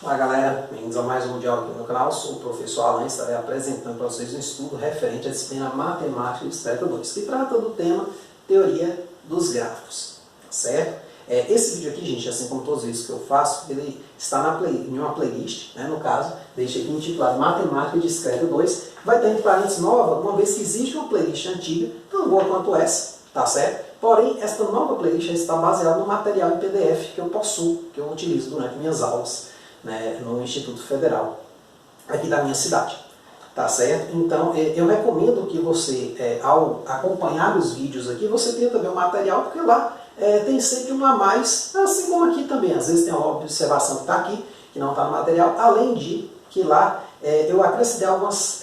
Olá galera, bem-vindos a mais um vídeo aqui no meu canal. Sou o professor Alan e estarei apresentando para vocês um estudo referente à disciplina Matemática Discreta 2, que trata do tema Teoria dos Grafos, certo? Esse vídeo aqui, gente, assim como todos os vídeos que eu faço, ele está em uma playlist, né, no caso, deixei aqui intitulado Matemática Discreta 2, vai ter entre parênteses nova, uma vez que existe uma playlist antiga, tão boa quanto essa, tá certo? Porém, esta nova playlist está baseada no material em PDF que eu possuo, que eu utilizo durante minhas aulas, né, no Instituto Federal, aqui da minha cidade, tá certo? Então, eu recomendo que você, ao acompanhar os vídeos aqui, você tenha também o material, porque lá tem sempre um a mais, assim como aqui também. Às vezes tem uma observação que está aqui, que não está no material, além de que lá eu acrescentei algumas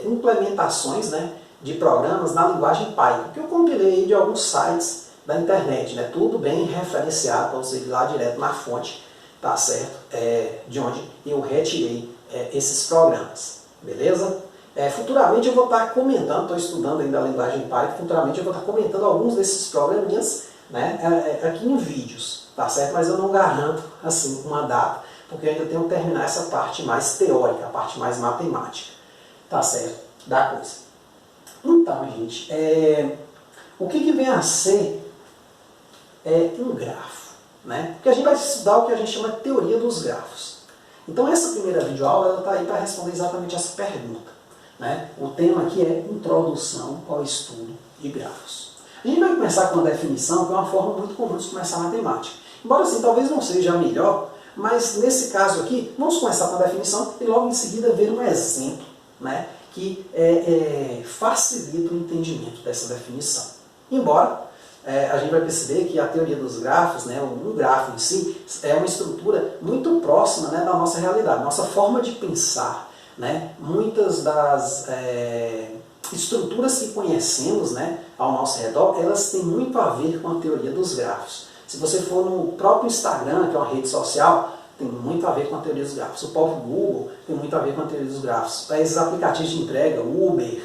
implementações, né, de programas na linguagem Python, que eu compilei de alguns sites da internet, né, tudo bem referenciado para você ir lá direto na fonte, tá certo? De onde eu retirei esses programas, beleza? Futuramente eu vou estar comentando, estou estudando ainda a linguagem Python, futuramente eu vou estar comentando alguns desses programinhas, né, aqui em vídeos, tá certo? Mas eu não garanto assim uma data, porque eu ainda tenho que terminar essa parte mais teórica, a parte mais matemática, tá certo? Da coisa. Então, gente, o que vem a ser um grafo? Né? Porque a gente vai estudar o que a gente chama de teoria dos grafos. Então essa primeira videoaula está aí para responder exatamente essa pergunta. Né? O tema aqui é Introdução ao Estudo de Grafos. A gente vai começar com uma definição, que é uma forma muito comum de começar a matemática. Embora assim, talvez não seja a melhor, mas nesse caso aqui, vamos começar com a definição e logo em seguida ver um exemplo, né, que facilita o entendimento dessa definição. Embora a gente vai perceber que a teoria dos grafos, né, um grafo em si, é uma estrutura muito próxima, né, da nossa realidade, nossa forma de pensar. Né? Muitas das estruturas que conhecemos, né, ao nosso redor, elas têm muito a ver com a teoria dos grafos. Se você for no próprio Instagram, que é uma rede social, tem muito a ver com a teoria dos grafos. O próprio Google tem muito a ver com a teoria dos grafos. Esses aplicativos de entrega, Uber,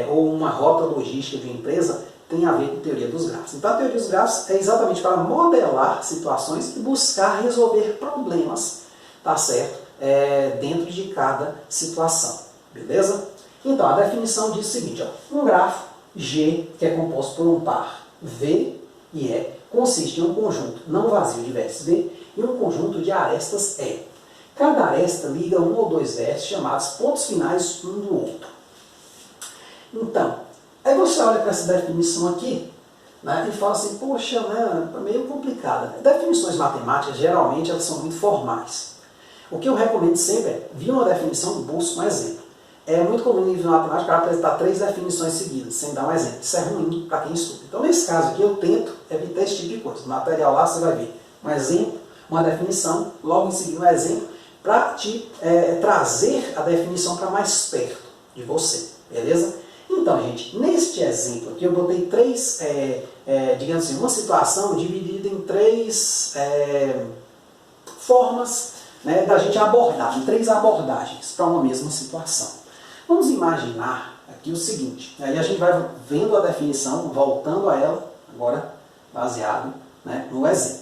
ou uma rota logística de uma empresa, tem a ver com a teoria dos grafos. Então a teoria dos grafos é exatamente para modelar situações e buscar resolver problemas, tá certo? Dentro de cada situação, beleza? Então a definição diz o seguinte, ó, um grafo G, que é composto por um par V e E, consiste em um conjunto não vazio de vértices V e um conjunto de arestas E. Cada aresta liga um ou dois vértices chamados pontos finais um do outro. Então, aí você olha para essa definição aqui, né, e fala assim, poxa, né, é meio complicada. Definições matemáticas, geralmente, elas são muito formais. O que eu recomendo sempre é, vir uma definição, busca um exemplo. É muito comum no livro de matemática apresentar 3 definições seguidas, sem dar um exemplo. Isso é ruim para quem estuda. Então, nesse caso aqui, eu tento evitar esse tipo de coisa. No material lá, você vai ver um exemplo, uma definição, logo em seguida um exemplo, para te trazer a definição para mais perto de você, beleza? Então, gente, neste exemplo aqui eu botei 3, digamos assim, uma situação dividida em 3 formas, né, da gente abordar, em 3 abordagens para uma mesma situação. Vamos imaginar aqui o seguinte, aí a gente vai vendo a definição, voltando a ela, agora baseado, né, no exemplo.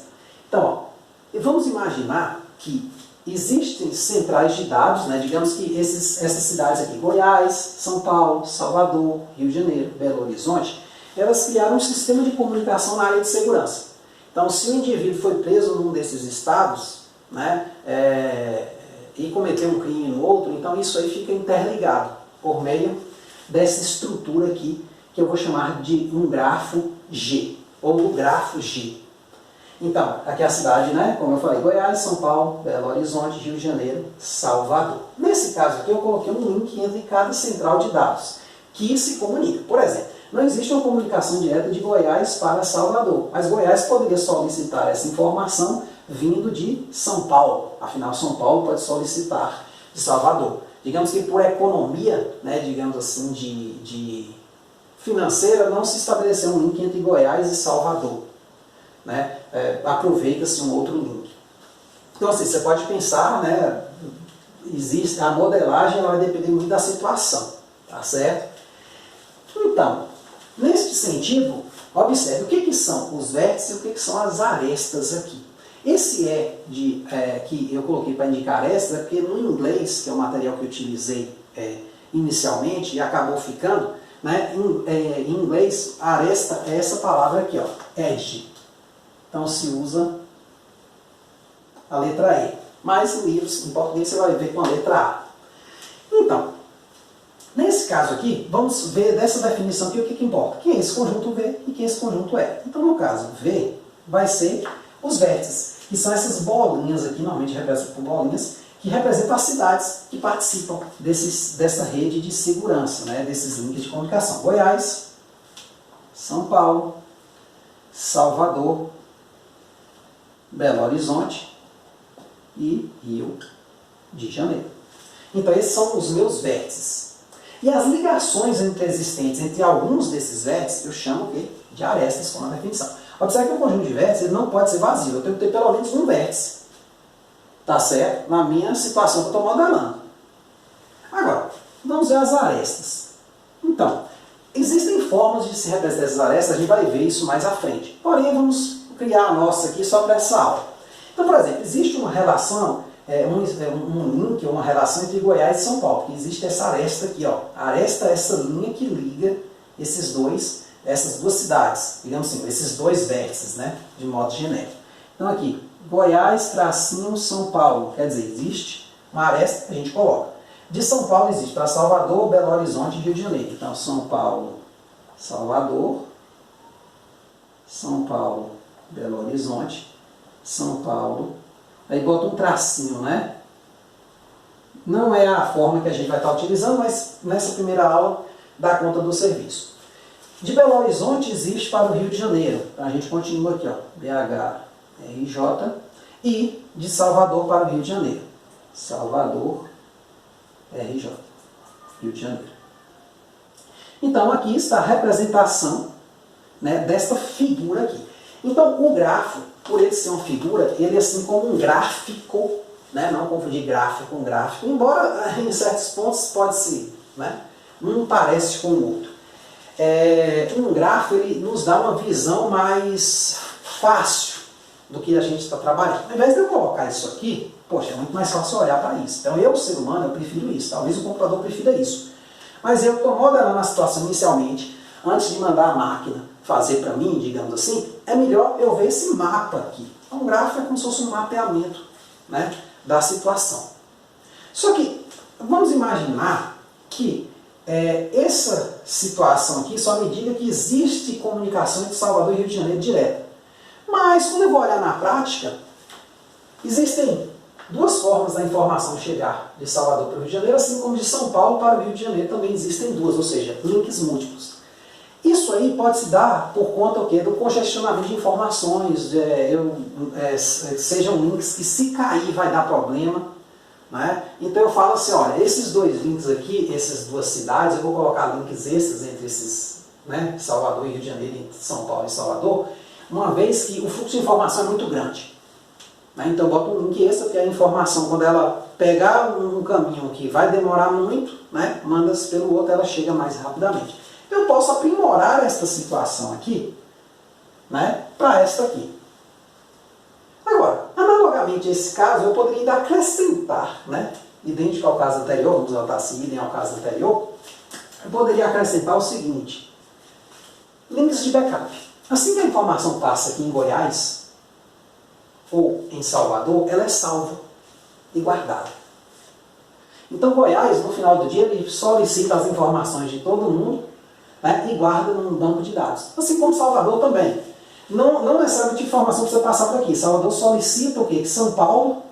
Então, ó, vamos imaginar que existem centrais de dados, né, digamos que essas cidades aqui, Goiás, São Paulo, Salvador, Rio de Janeiro, Belo Horizonte, elas criaram um sistema de comunicação na área de segurança. Então, se um indivíduo foi preso num desses estados, né, e cometeu um crime no outro, então isso aí fica interligado por meio dessa estrutura aqui, que eu vou chamar de um grafo G, ou do grafo G. Então, aqui é a cidade, né, como eu falei, Goiás, São Paulo, Belo Horizonte, Rio de Janeiro, Salvador. Nesse caso aqui, eu coloquei um link entre cada central de dados, que se comunica. Por exemplo, não existe uma comunicação direta de Goiás para Salvador, mas Goiás poderia solicitar essa informação vindo de São Paulo. Afinal, São Paulo pode solicitar de Salvador. Digamos que por economia, né, digamos assim, de financeira, não se estabeleceu um link entre Goiás e Salvador. Né? Aproveita-se um outro link. Então, assim, você pode pensar, né, existe, a modelagem ela vai depender muito da situação, tá certo? Então, neste sentido, observe o que são os vértices e o que são as arestas aqui. Esse que eu coloquei para indicar esta, é porque no inglês, que é o material que eu utilizei inicialmente e acabou ficando, né, em inglês, aresta é essa palavra aqui, ó, edge. Então se usa a letra E. Mas em livros, em português, você vai ver com a letra A. Então, nesse caso aqui, vamos ver dessa definição aqui o que importa. Que é esse conjunto V e que é esse conjunto E. Então, no caso, V vai ser os vértices, que são essas bolinhas aqui, normalmente representam por bolinhas, que representam as cidades que participam dessa rede de segurança, né, desses links de comunicação. Goiás, São Paulo, Salvador, Belo Horizonte e Rio de Janeiro. Então, esses são os meus vértices. E as ligações existentes entre alguns desses vértices, eu chamo de arestas, como a definição. Observe que o conjunto de vértices ele não pode ser vazio. Eu tenho que ter pelo menos um vértice. Tá certo? Na minha situação que eu estou modelando. Agora, vamos ver as arestas. Então, existem formas de se representar essas arestas, a gente vai ver isso mais à frente. Porém, vamos criar a nossa aqui só para essa aula. Então, por exemplo, existe uma relação, um link, uma relação entre Goiás e São Paulo, que existe essa aresta aqui, ó. A aresta é essa linha que liga essas duas cidades, digamos assim, esses dois vértices, né, de modo genérico. Então aqui, Goiás, tracinho, São Paulo, quer dizer, existe uma aresta que a gente coloca. De São Paulo existe para Salvador, Belo Horizonte e Rio de Janeiro. Então São Paulo, Salvador, São Paulo, Belo Horizonte, São Paulo, aí bota um tracinho, né? Não é a forma que a gente vai estar utilizando, mas nessa primeira aula dá conta do serviço. De Belo Horizonte existe para o Rio de Janeiro. Então a gente continua aqui, ó, BH, RJ, e de Salvador para o Rio de Janeiro. Salvador, RJ, Rio de Janeiro. Então aqui está a representação, né, desta figura aqui. Então o grafo, por ele ser uma figura, ele é assim como um gráfico, né, não confundir gráfico com gráfico, embora em certos pontos pode ser, né, um parece com o outro. Um grafo ele nos dá uma visão mais fácil do que a gente está trabalhando. Ao invés de eu colocar isso aqui, poxa, é muito mais fácil olhar para isso. Então eu, ser humano, eu prefiro isso. Talvez o computador prefira isso. Mas eu estou modelando a situação inicialmente, antes de mandar a máquina fazer para mim, digamos assim, é melhor eu ver esse mapa aqui. Então o gráfico é como se fosse um mapeamento, né, da situação. Só que, vamos imaginar que essa situação aqui só me diga que existe comunicação entre Salvador e Rio de Janeiro direta. Mas, quando eu vou olhar na prática, existem duas formas da informação chegar de Salvador para o Rio de Janeiro, assim como de São Paulo para o Rio de Janeiro também existem duas, ou seja, links múltiplos. Isso aí pode se dar por conta do congestionamento de informações, sejam links que se cair vai dar problema. Né? Então eu falo assim, olha, esses dois links aqui, essas duas cidades, eu vou colocar links extras entre esses, né, Salvador e Rio de Janeiro, entre São Paulo e Salvador, uma vez que o fluxo de informação é muito grande. Né? Então eu boto um link extra, porque a informação, quando ela pegar um caminho que vai demorar muito, né, manda-se pelo outro, ela chega mais rapidamente. Eu posso aprimorar esta situação aqui, né, para esta aqui. Agora, analogamente a esse caso, eu poderia ainda acrescentar, né, idêntico ao caso anterior, vamos botar assim, idem ao caso anterior, eu poderia acrescentar o seguinte: links de backup. Assim que a informação passa aqui em Goiás ou em Salvador, ela é salva e guardada. Então Goiás, no final do dia, ele solicita as informações de todo mundo, né, e guarda num banco de dados. Assim como Salvador também. Não necessariamente informação precisa passar por aqui. Salvador solicita o quê? Que São Paulo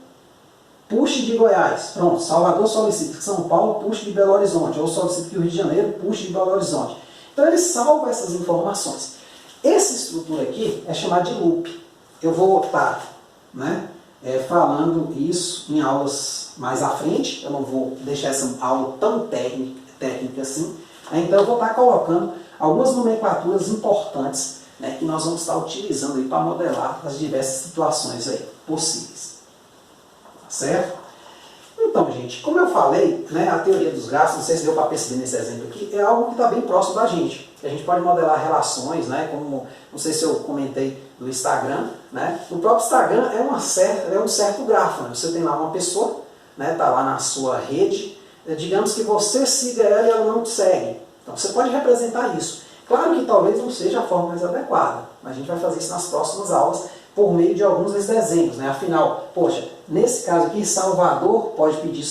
puxe de Goiás. Pronto, Salvador solicita que São Paulo puxe de Belo Horizonte. Ou solicita que o Rio de Janeiro puxe de Belo Horizonte. Então ele salva essas informações. Essa estrutura aqui é chamada de loop. Eu vou estar, né, falando isso em aulas mais à frente. Eu não vou deixar essa aula tão técnica assim. Então eu vou estar colocando algumas nomenclaturas importantes, né, que nós vamos estar utilizando para modelar as diversas situações aí possíveis. Certo? Então, gente, como eu falei, né, a teoria dos grafos, não sei se deu para perceber nesse exemplo aqui, é algo que está bem próximo da gente. A gente pode modelar relações, né, como, não sei se eu comentei do Instagram, né? No próprio Instagram é um certo grafo, né? Você tem lá uma pessoa, né? Tá lá na sua rede, digamos que você siga ela e ela não te segue. Então você pode representar isso. Claro que talvez não seja a forma mais adequada, mas a gente vai fazer isso nas próximas aulas por meio de alguns desses desenhos, né? Afinal, poxa, nesse caso aqui, Salvador pode pedir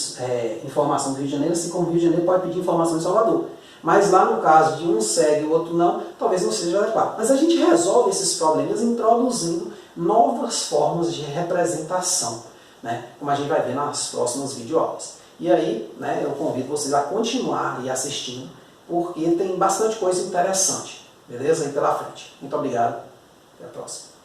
informação do Rio de Janeiro, assim como o Rio de Janeiro pode pedir informação de Salvador. Mas lá no caso de um segue e o outro não, talvez não seja adequado. Mas a gente resolve esses problemas introduzindo novas formas de representação, né? Como a gente vai ver nas próximas videoaulas. E aí, né, eu convido vocês a continuar aí assistindo, porque tem bastante coisa interessante, beleza? Aí pela frente. Muito obrigado. Até a próxima.